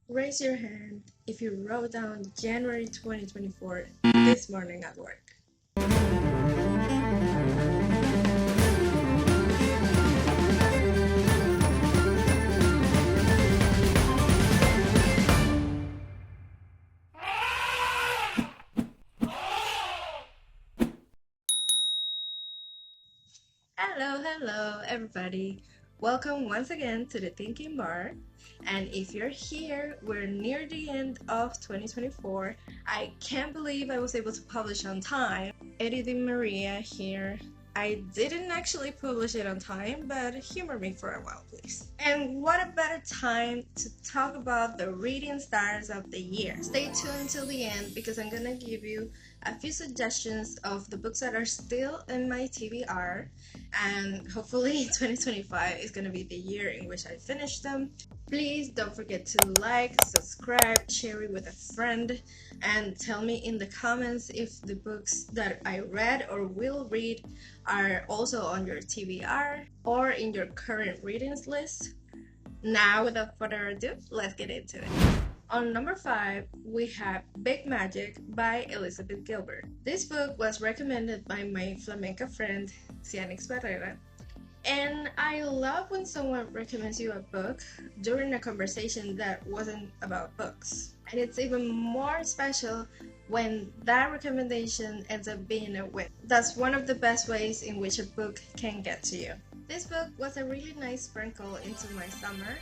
Raise your hand if you wrote down January 2024 this morning at work. Hello, everybody. Welcome once again to the Thinking Bar. And if you're here, we're near the end of 2024. I can't believe I was able to publish on time. Editing Maria here. I didn't actually publish it on time, but humor me for a while, please. And what a better time to talk about the reading stars of the year. Stay tuned till the end because I'm gonna give you a few suggestions of the books that are still in my TBR, and hopefully 2025 is gonna be the year in which I finish them. Please don't forget to like, subscribe, share it with a friend, and tell me in the comments if the books that I read or will read are also on your TBR or in your current readings list. Now, without further ado, let's get into it. On number 5, we have Big Magic by Elizabeth Gilbert. This book was recommended by my flamenca friend, Cianix Barrera, and I love when someone recommends you a book during a conversation that wasn't about books. And it's even more special when that recommendation ends up being a win. That's one of the best ways in which a book can get to you. This book was a really nice sprinkle into my summer,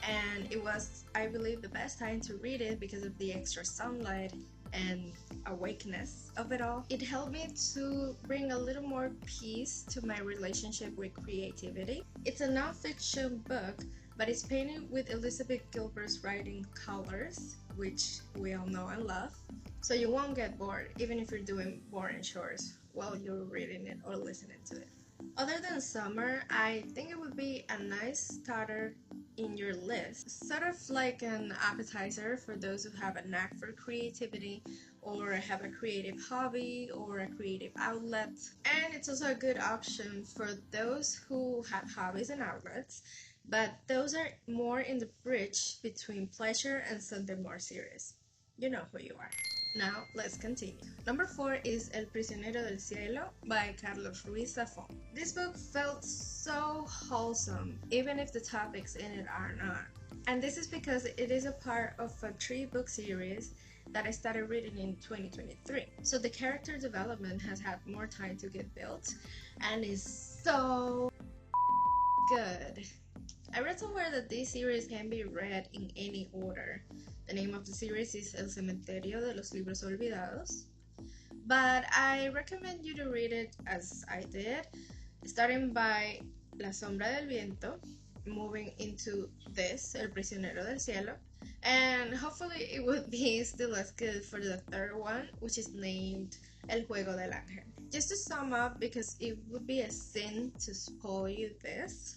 and it was, I believe, the best time to read it because of the extra sunlight and awakeness of it all. It helped me to bring a little more peace to my relationship with creativity. It's a non-fiction book, but it's painted with Elizabeth Gilbert's writing colors, which we all know and love. So you won't get bored even if you're doing boring chores while you're reading it or listening to it. Other than summer, I think it would be a nice starter in your list, sort of like an appetizer for those who have a knack for creativity or have a creative hobby or a creative outlet. And it's also a good option for those who have hobbies and outlets, but those are more in the bridge between pleasure and something more serious. You know who you are. Now, let's continue. Number 4 is El Prisionero del Cielo by Carlos Ruiz Zafón. This book felt so wholesome, even if the topics in it are not. And this is because it is a part of a 3-book series that I started reading in 2023. So the character development has had more time to get built and is so good. I read somewhere that this series can be read in any order. The name of the series is El Cementerio de los Libros Olvidados, but I recommend you to read it as I did, starting by La Sombra del Viento, moving into this, El Prisionero del Cielo, and hopefully it would be still as good for the third one, which is named El Juego del Ángel. Just to sum up, because it would be a sin to spoil you this,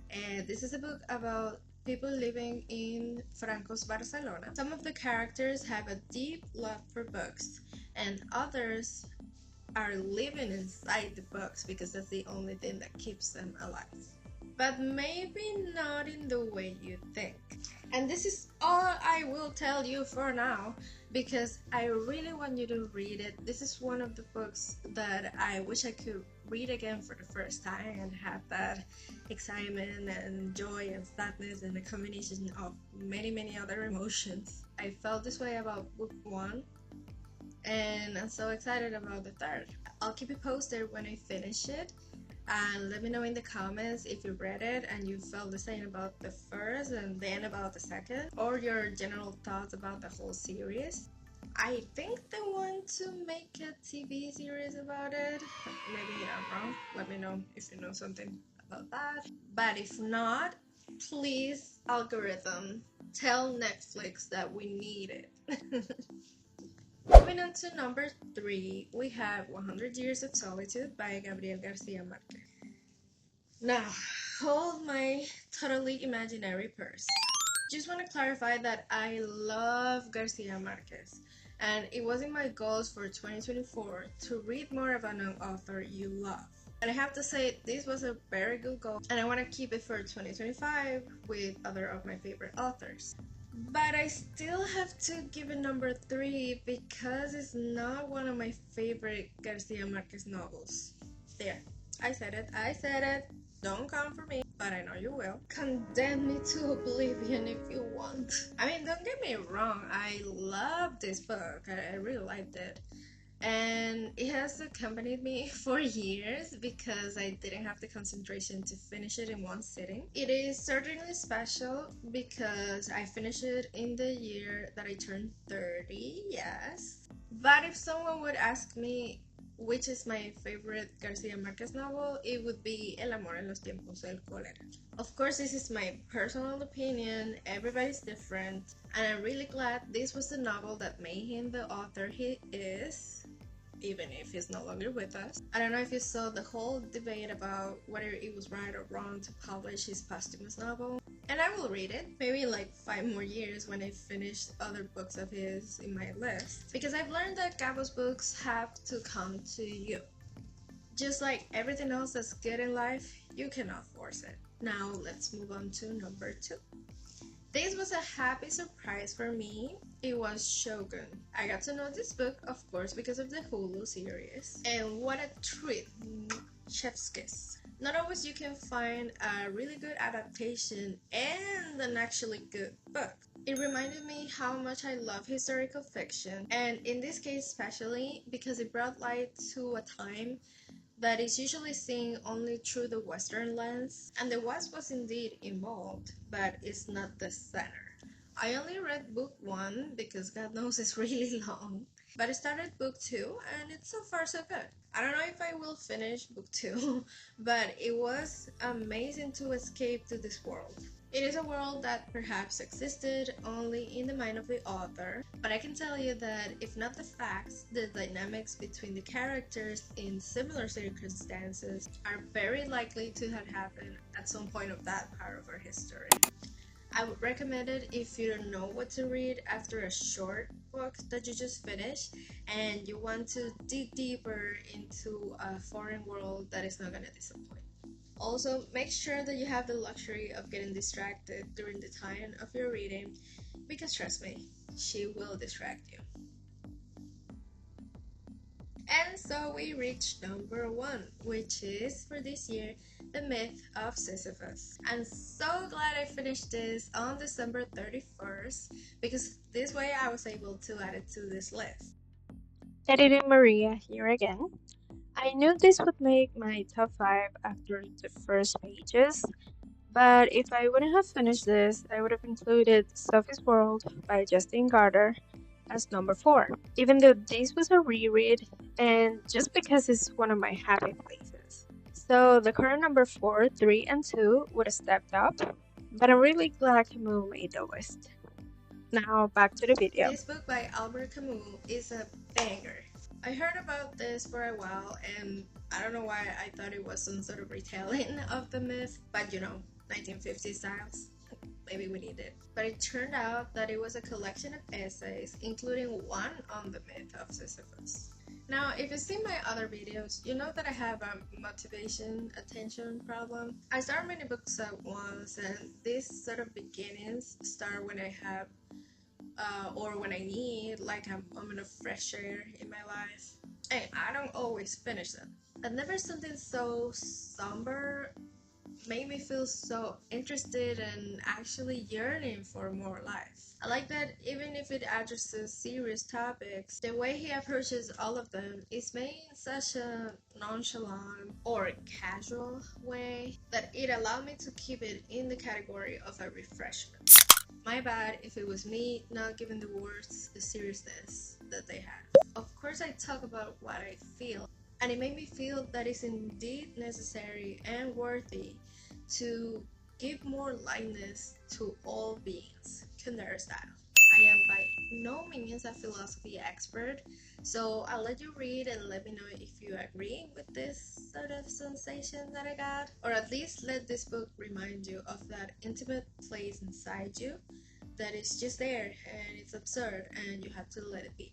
and this is a book about people living in Franco's Barcelona. Some of the characters have a deep love for books, and others are living inside the books because that's the only thing that keeps them alive. But maybe not in the way you think. And this is all I will tell you for now because I really want you to read it. This is one of the books that I wish I could read again for the first time and have that excitement and joy and sadness and a combination of many other emotions. I felt this way about book 1 and I'm so excited about the third. I'll keep you posted when I finish it. And let me know in the comments if you read it and you felt the same about the first and then about the second, or your general thoughts about the whole series. I think they want to make a TV series about it. Maybe I'm wrong. Let me know if you know something about that. But if not, please, algorithm, tell Netflix that we need it. Moving on to number 3, we have 100 Years of Solitude by Gabriel Garcia Marquez. Now, hold my totally imaginary purse. Just want to clarify that I love Garcia Marquez, and it was in my goals for 2024 to read more of an author you love. And I have to say, this was a very good goal, and I want to keep it for 2025 with other of my favorite authors. But I still have to give it number 3 because it's not one of my favorite Garcia Marquez novels. There, I said it. Don't come for me, but I know you will. Condemn me to oblivion if you want. I mean, don't get me wrong, I love this book. I really liked it. And it has accompanied me for years because I didn't have the concentration to finish it in one sitting. It is certainly special because I finished it in the year that I turned 30, yes. But if someone would ask me which is my favorite Garcia Marquez novel, it would be El amor en los tiempos del cólera. Of course, this is my personal opinion, everybody's different, and I'm really glad this was the novel that made him the author he is, even if he's no longer with us. I don't know if you saw the whole debate about whether it was right or wrong to publish his posthumous novel, and I will read it, maybe in like 5 more years when I finish other books of his in my list, because I've learned that Gabo's books have to come to you. Just like everything else that's good in life, you cannot force it. Now let's move on to number 2. This was a happy surprise for me. It was Shogun. I got to know this book, of course, because of the Hulu series. And what a treat! Chef's kiss. Not always you can find a really good adaptation and an actually good book. It reminded me how much I love historical fiction, and in this case especially because it brought light to a time that is usually seen only through the Western lens, and the West was indeed involved, but it's not the center. I only read book 1 because God knows it's really long, but I started book 2 and it's so far so good. I don't know if I will finish book 2, but it was amazing to escape to this world. It is a world that perhaps existed only in the mind of the author, but I can tell you that if not the facts, the dynamics between the characters in similar circumstances are very likely to have happened at some point of that part of our history. I would recommend it if you don't know what to read after a short book that you just finished and you want to dig deeper into a foreign world that is not going to disappoint. Also, make sure that you have the luxury of getting distracted during the time of your reading, because trust me, she will distract you. And so we reached number 1, which is for this year, The Myth of Sisyphus. I'm so glad I finished this on December 31st, because this way I was able to add it to this list. Editing Maria here again. I knew this would make my top 5 after the first pages, but if I wouldn't have finished this, I would have included Sophie's World by Justine Garter as number 4, even though this was a reread and just because it's one of my happy places. So the current number 4, 3, and 2 would have stepped up, but I'm really glad Camus made the list. Now back to the video. This book by Albert Camus is a banger. I heard about this for a while and I don't know why I thought it was some sort of retelling of the myth, but 1950s styles. Maybe we need it. But it turned out that it was a collection of essays, including one on the myth of Sisyphus. Now, if you see my other videos, you know that I have a motivation attention problem. I start many books at once, and these sort of beginnings start when I have or when I need like a moment of fresh air in my life, and I don't always finish them. But never something so somber made me feel so interested and actually yearning for more life. I like that even if it addresses serious topics, the way he approaches all of them is made in such a nonchalant or casual way that it allowed me to keep it in the category of a refreshment. My bad if it was me not giving the words the seriousness that they have. Of course I talk about what I feel, and it made me feel that it's indeed necessary and worthy to give more lightness to all beings, Kundera style. I am by no means a philosophy expert, so I'll let you read and let me know if you agree with this sort of sensation that I got, or at least let this book remind you of that intimate place inside you that is just there and it's absurd and you have to let it be.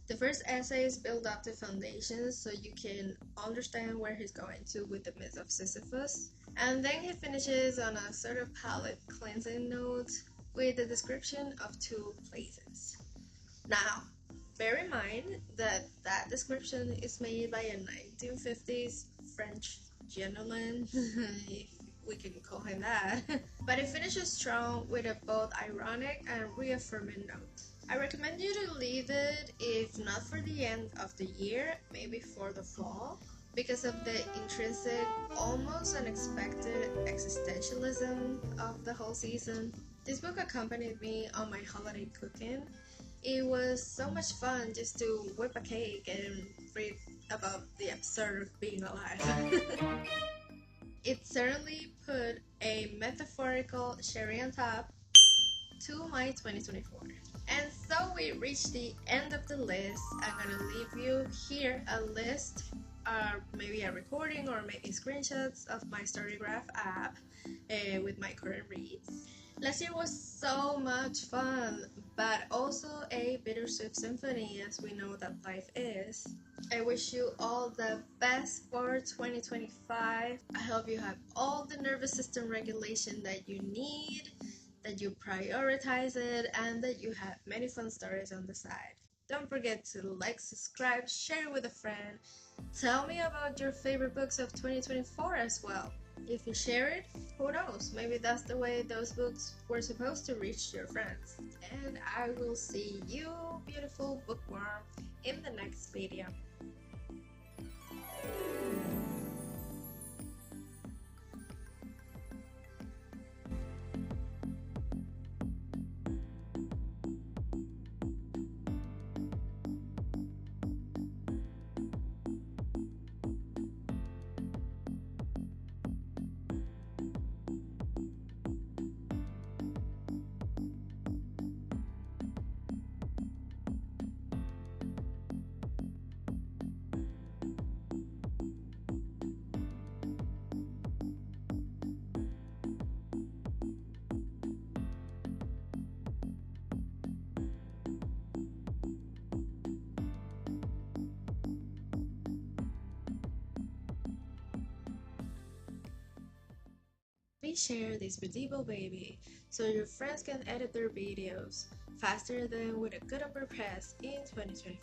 The first essays build up the foundation so you can understand where he's going to with the myth of Sisyphus, and then he finishes on a sort of palate cleansing note with the description of 2 places. Now, bear in mind that that description is made by a 1950s French gentleman, if we can call him that, but it finishes strong with a both ironic and reaffirming note. I recommend you to leave it, if not for the end of the year, maybe for the fall, because of the intrinsic, almost unexpected existentialism of the whole season. This book accompanied me on my holiday cooking. It was so much fun just to whip a cake and read about the absurd of being alive. It certainly put a metaphorical cherry on top to my 2024. And so we reached the end of the list. I'm gonna leave you here a list, maybe a recording or maybe screenshots of my Storygraph app with my current reads. Last year was so much fun, but also a bittersweet symphony, as we know that life is. I wish you all the best for 2025. I hope you have all the nervous system regulation that you need, that you prioritize it, and that you have many fun stories on the side. Don't forget to like, subscribe, share with a friend. Tell me about your favorite books of 2024 as well. If you share it, who knows, maybe that's the way those books were supposed to reach your friends. And I will see you, beautiful bookworm, in the next video. Please share this Bedibo baby so your friends can edit their videos faster than with a good upper press in 2025.